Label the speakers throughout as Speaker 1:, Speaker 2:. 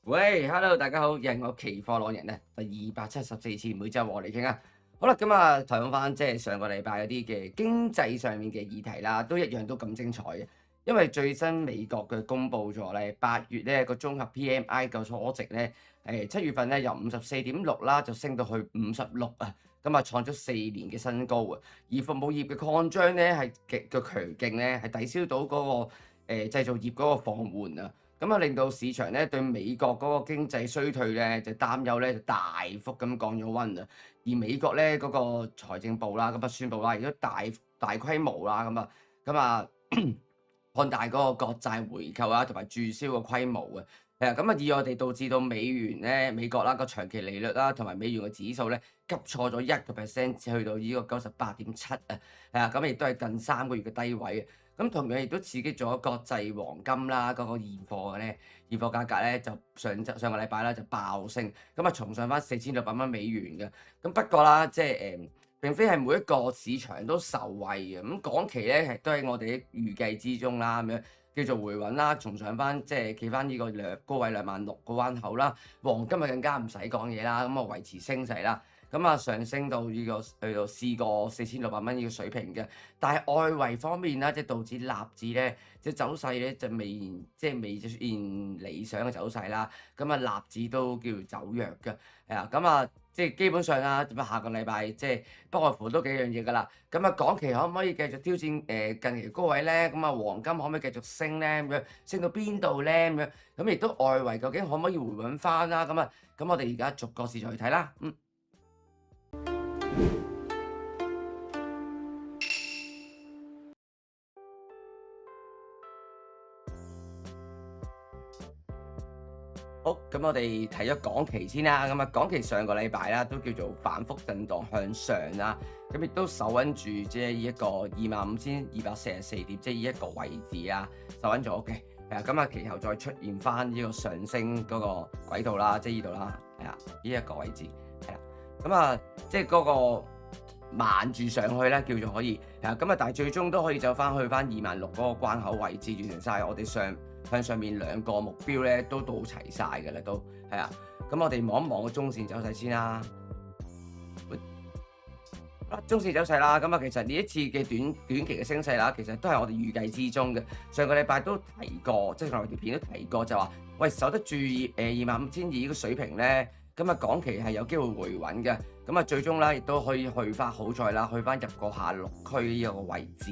Speaker 1: 喂，Hello，大家好，又係我期貨狼人啊，第274次每週和你傾啊。好啦，咁啊，睇翻即係上個禮拜嗰啲嘅經濟上面嘅議題啦，都一樣都咁精彩嘅。因為最新美國嘅公布咗咧，8月咧個綜合 PMI 個初值咧，7月份咧由54.6啦，就升到去56啊，咁啊創咗4年嘅新高啊。而服務業嘅擴張咧係極嘅強勁咧，係抵消到嗰個製造業嗰個放緩啊。咁啊，令到市場咧對美國嗰個經濟衰退咧就擔憂咧就大幅咁降咗溫啊！而美國咧嗰個財政部啦，咁啊宣布啦，亦都大規模啦，咁啊擴大嗰個國債回購啊，同埋註銷嘅規模啊，咁啊，意外地導致到美國啦個長期利率啦，同埋美元嘅指數咧急挫咗1%，去到呢個98.7啊，咁亦都係近3個月嘅低位啊。咁同樣亦都刺激咗國際黃金啦，嗰個現貨價格咧就上個禮拜啦就爆升，咁啊重上翻4600美元嘅。咁不過啦，即係並非係每一個市場都受惠嘅。咁港期咧係都喺我哋嘅預計之中啦，咁樣叫做回穩啦，重上翻即係企翻呢個高位26000個關口啦。黃金啊更加唔使講嘢啦，咁啊維持升勢啦。咁啊上升到去到試過4600蚊呢個水平嘅，但係外圍方面啦，即係導致納指咧，即係走勢咧就未出現理想嘅走勢啦。咁啊納指都叫做走弱嘅，咁啊即係基本上啦，咁啊下個禮拜即係不外乎都幾樣嘢㗎啦。咁啊港期可唔可以繼續挑戰近期高位咧？咁啊黃金可唔可以繼續升咧？咁樣升到邊度咧？咁樣咁亦都外圍究竟可唔可以回穩翻啦？咁我哋而家逐個市場去睇啦，好，咁我哋睇咗港期先啦。咁啊，港期上個禮拜啦，都叫做反覆震盪向上啦。咁亦都守穩住即係呢一個25,244點，即係呢一個位置啦，守穩咗嘅。咁啊，其後再出現翻呢個上升嗰個軌道啦，即係呢度啦，呢一個位置，咁啊，即係嗰個慢住上去咧，叫做可以，咁啊，但係最終都可以走翻去翻26,000嗰個關口位置，完成晒我哋向上面兩個目標咧，都到齊晒嘅啦，都係啊。咁我哋望一望個中線走勢先啦。中線走勢啦，咁啊，其實呢一次嘅短期嘅升勢啦，其實都係我哋預計之中嘅。上個禮拜都提過，即係我條片都提過，就話喂守得住25,200呢個水平咧，咁啊港期係有機會回穩嘅。咁啊最終啦，亦都可以去翻好在啦，去翻入個下六區呢個位置，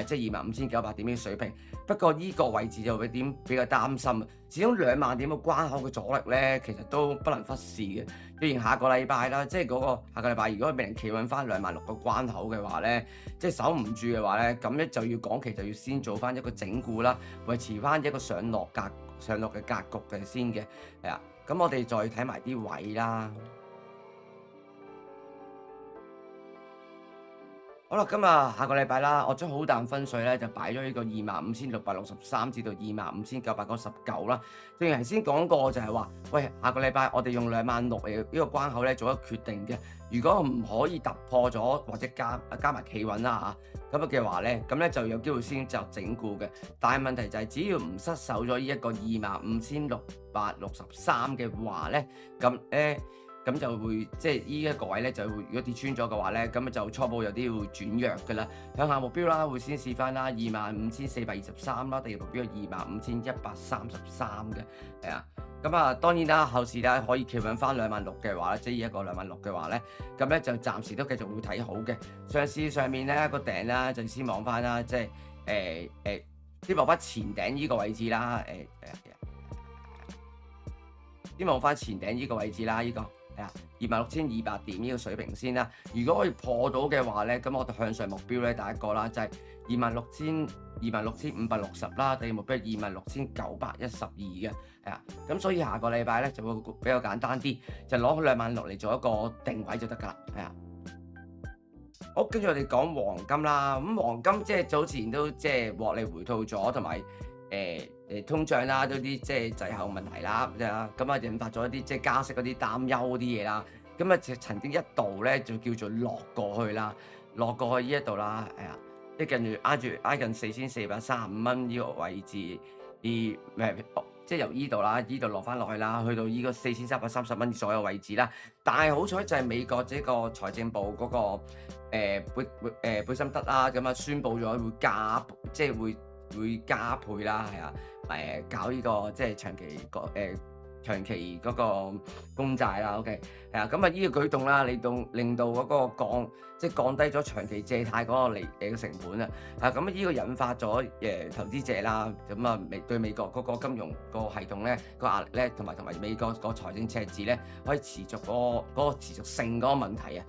Speaker 1: 即係25,900點呢個水平。不過呢個位置就會比較擔心啊，始終2萬點嘅關口嘅阻力咧，其實都不能忽視嘅。既然下個禮拜啦，即係嗰個下個禮拜，如果未能企穩翻26000個關口嘅話咧，即係守唔住嘅話咧，咁咧就要港期就要先做翻一個整固啦，維持翻一個上落嘅格局嘅先嘅，咁我哋再睇埋啲位啦。好啦，咁啊，下個禮拜啦，我將好淡分水咧就擺咗呢個25,663至到25,999啦。正如頭先講過就係話，喂，下個禮拜我哋用26000嚟呢個關口咧做一個決定嘅。如果唔可以突破咗或者加埋企穩啦嚇，咁嘅話咧，咁咧就有機會先就整固嘅。但係問題就係只要唔失守咗呢一個25,663嘅話咧，咁就會即係呢一個位咧，就會如果跌穿咗嘅話咧，咁就初步有啲會轉弱嘅啦。向下目標啦，會先試翻啦25,423啦，第二目標25,133嘅，咁啊，當然啦，後市咧可以企穩翻26000嘅話咧，即係呢一個26000嘅話咧，咁咧就暫時都繼續會睇好嘅。上市上面咧個頂啦，就先望翻啦，即係先望翻前頂呢個位置啦，先望翻前頂呢個位置啦，呢個。26,200點呢個水平先啦。如果可以破到嘅話咧，咁我哋向上目標咧，第一個啦就係26,560啦，第二目標係26,912嘅，咁所以下個禮拜咧就會比較簡單啲，就攞26000嚟做一個定位就得㗎啦，好，跟住我哋講黃金啦。咁黃金即係早前都即係獲利回吐咗，同埋通脹啦，嗰啲即係滯後問題啦，咁啊引發咗一啲即係加息嗰啲擔憂嗰啲嘢啦。咁啊曾經一度咧就叫做落過去啦，落過去呢一度啦，即係近住挨近4435蚊呢個位置，即係由依度啦，依度落翻落去啦，去到依個4330蚊左右位置啦。但係好彩就係美國呢個財政部嗰、個貝森德啦，咁啊宣布咗會即係會加倍啦，係啊，搞呢、個即係長期嗰個公債啦，OK，係啊，咁啊呢個舉動啦，令到嗰個降低咗長期借貸嗰個嘅成本啊，咁呢個引發咗投資者啦，咁啊對美國嗰個金融個系統咧個壓力咧，同埋美國個財政赤字咧，可以持續嗰個持續性嗰個問題啊，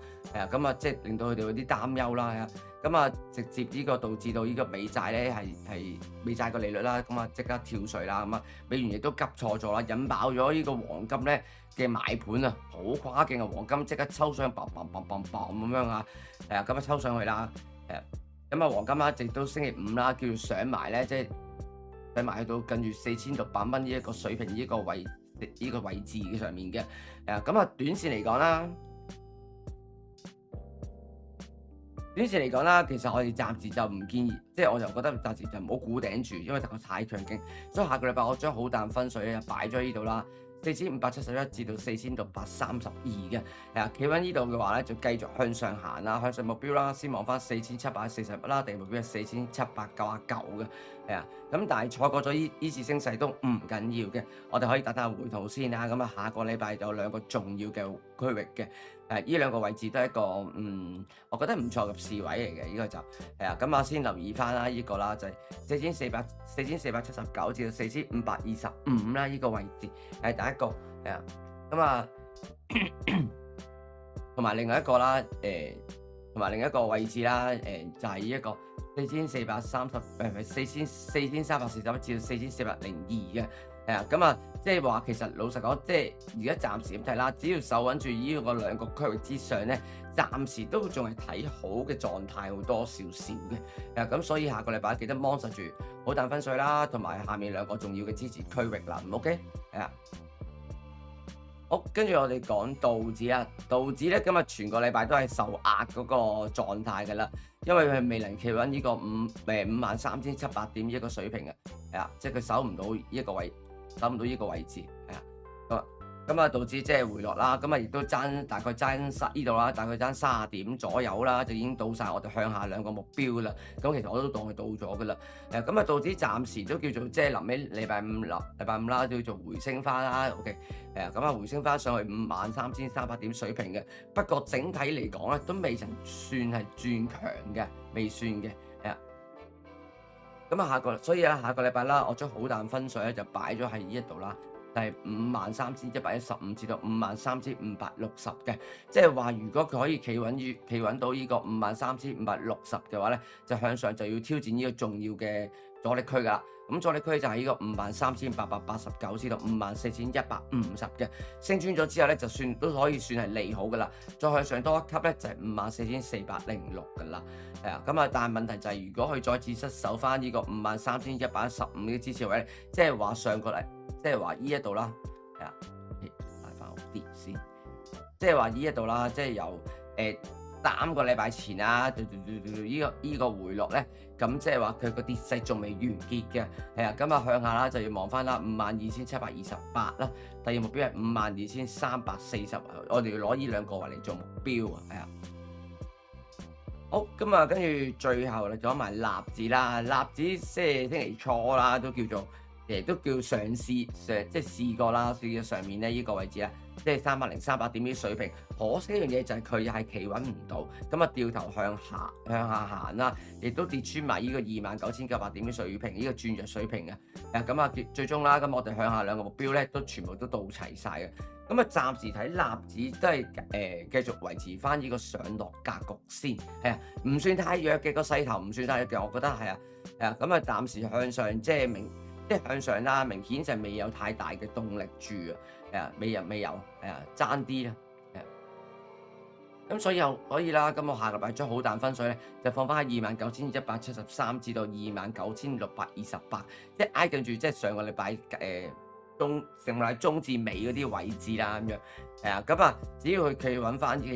Speaker 1: 咁啊即係令到佢哋有啲擔憂啦，係啊。咁啊，直接呢個導致到呢個美債咧係美債個利率啦，咁啊即刻跳水啦，咁啊美元亦都急挫咗啦，引爆咗呢個黃金咧嘅買盤啊，好誇勁啊！黃金即刻抽上嘭咁樣啊，咁啊抽上去啦，咁啊黃金啦，直到星期五啦，叫做上埋咧，即係上埋去到近住4600蚊呢一個水平呢個位置嘅上面嘅，咁啊短線嚟講啦。短線嚟講啦，其實我哋暫時就唔建議，即係我就覺得暫時就唔好估頂住，因為個太強勁，所以下個禮拜我將好彈分水咧擺咗呢度啦，4571至到4632嘅，企穩呢度嘅話咧就繼續向上行啦，向上目標啦，先望翻4741啦，第二目標係4799嘅，咁但係錯過咗呢次升勢都唔緊要嘅，我哋可以等下回吐先啦，咁啊下個禮拜有兩個重要嘅區域嘅。呢兩個位置都係一個我覺得唔錯嘅試位嚟嘅，呢個就咁我先留意翻啦，呢個啦就係4479至到4525啦，呢個位置係第一個咁啊，同埋另外一個啦，同埋另一個位置啦，就係呢一個4341至到4402嘅。咁啊，即係話其實老實講，即係而家暫時咁睇啦，只要守穩住呢個兩個區域之上咧，暫時都仲係睇好嘅狀態，好多少少嘅。咁所以下個禮拜記得 mon 實住好彈分水啦，同埋下面兩個重要嘅支持區域啦，OK？好，跟住我哋講道指啦，道指咧今日全個禮拜都係受壓嗰個狀態㗎啦，因為佢未能企穩呢個53,700點一個水平嘅，即係佢守唔到呢一個位。守唔到呢個位置，咁啊導致即係回落啦，咁啊亦都大概爭呢度啦，大概爭30點左右啦，就已經到晒我哋向下兩個目標啦。咁其實我都當佢到咗噶啦，咁啊導致暫時都叫做即係臨尾禮拜五啦，都叫做回升翻啦。OK，咁啊回升翻上去53,300點水平嘅，不過整體嚟講咧都未曾算係轉強嘅，未算嘅，咁啊所以下個禮拜啦，我將好彈分水咧就擺咗喺呢一度啦，就係53,115至到53,560嘅，即係話如果佢可以企穩到呢個53,560嘅話咧，就向上就要挑戰呢個重要嘅阻力區㗎啦。咁阻力區就係呢個53,889至到54,150嘅，升穿咗之後咧，都可以算係利好㗎啦。再向上多一級咧，就係54,406㗎啦。咁啊，但係問題就係如果佢再次失守翻呢個53,115嘅支持位咧，即係話上個禮，即係話呢一度啦，帶翻好啲先，即係話呢一度啦，即係由3個禮拜前啊，呢個回落咧，咁即係話佢個跌勢仲未完結嘅，咁啊向下啦就要望翻啦52,728啦，第二目標係52,340，我哋要攞呢兩個位嚟做目標啊，好，咁啊跟住最後嚟講埋納指啦，納指即係星期初啦，都叫做都叫嘗試即係試過啦，試咗上面咧呢個位置啦，即係300點啲水平。可惜一樣嘢就係佢又係企穩唔到，咁啊掉頭向下行啦，亦都跌穿埋呢個29,900點嘅水平，呢個轉弱水平嘅。咁啊最終啦，咁我哋向下兩個目標咧都全部都到齊晒嘅。咁啊暫時睇納指都係繼續維持翻呢個上落格局先，唔算太弱嘅個勢頭，唔算太弱嘅，我覺得咁啊暫時向上即係向上啦，明顯就未有太大嘅動力住未有，爭啲啦，咁所以又可以啦，咁我下個禮拜將好彈分水咧，就放翻喺29,173至到29,628，即挨近住即係上個禮拜上個禮拜中至尾嗰啲位置啦咁樣，係啊，咁啊，只要佢企穩翻，即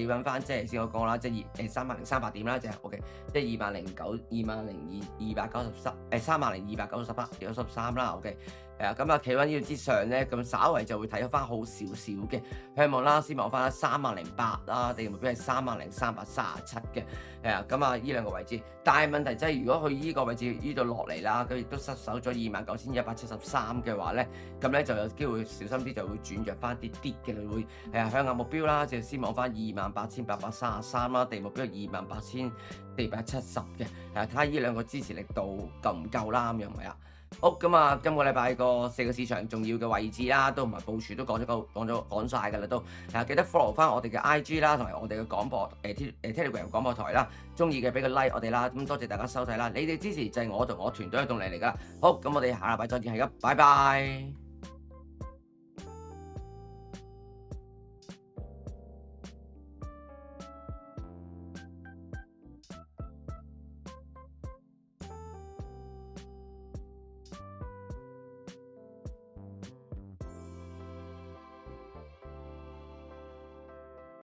Speaker 1: 係先我講啦，即係30,300點啦，即係 OK，即係20293啦，OK，係啊，咁啊企穩呢度之上咧，咁稍為就會睇翻好少少嘅，向望啦，先望翻30,800啦，地目標係30,337嘅，係啊，咁啊呢兩個位置，但係問題即係如果佢依個位置呢度落嚟啦，佢亦都失守咗29,173嘅話咧，咁咧就有機會小心啲，就會轉弱翻啲嘅，你會向下目標啦，就先望翻28,833啦，地目標28,470嘅，睇下呢兩個支持力度夠唔夠啦，咁樣係啊。好，咁啊，今個禮拜個4個市場重要嘅位置啦，都同埋部署都講晒㗎啦，都記得 follow 翻我哋嘅 IG 啦，同埋我哋嘅廣播Telegram 廣播台啦，中意嘅俾個 like 我哋啦，咁多謝大家收睇啦，你哋支持就係我同我團隊嘅動力嚟㗎啦。好，咁我哋下禮拜再見，係咁，拜拜。